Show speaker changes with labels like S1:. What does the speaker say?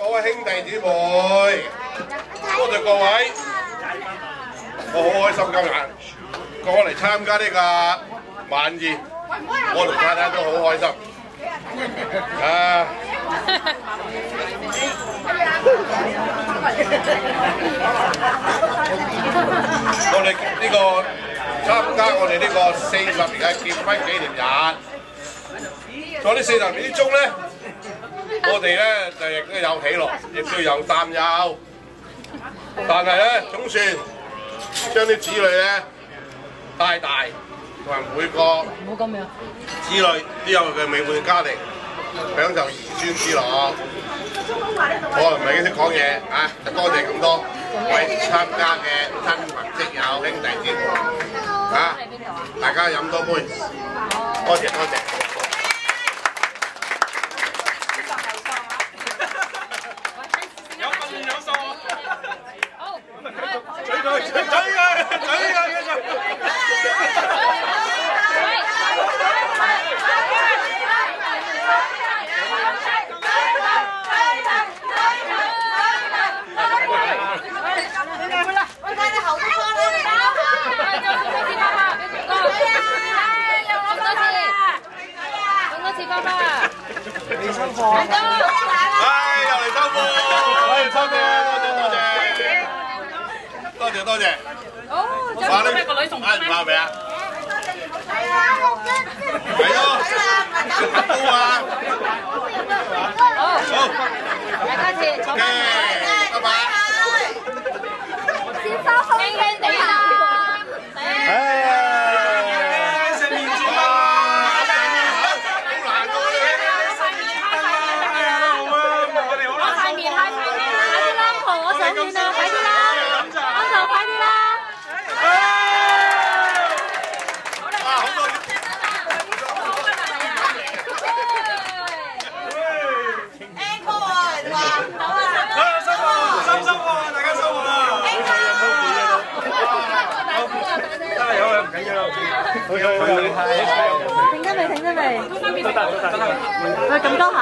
S1: 各位兄弟姊妹，多謝各位，我好開心今日過嚟參加呢個晚宴，我同太太都好開心。我哋呢個參加我哋呢個40年嘅結婚紀念日，在呢40年之中咧，我哋咧就亦都有喜樂，亦都有擔憂，但係咧總算將啲子女咧帶大，同埋每個子女都有佢嘅美滿嘅家庭，享受兒孫之樂。我唔係幾識講嘢啊！多謝咁多位參加嘅親朋戚友兄弟姊妹啊！大家飲多杯，多謝多謝。有份有數。好，嘴佢，嘴佢，嘴佢。你收貨，又嚟收貨，收貨，多謝多謝。哦，哇！呢個女送咩？買未啊？係啊，係咯，高啊！好，大家謝，坐翻嚟，拜拜。先收風，輕輕地啦。停得未？停得未？都得，咁多下。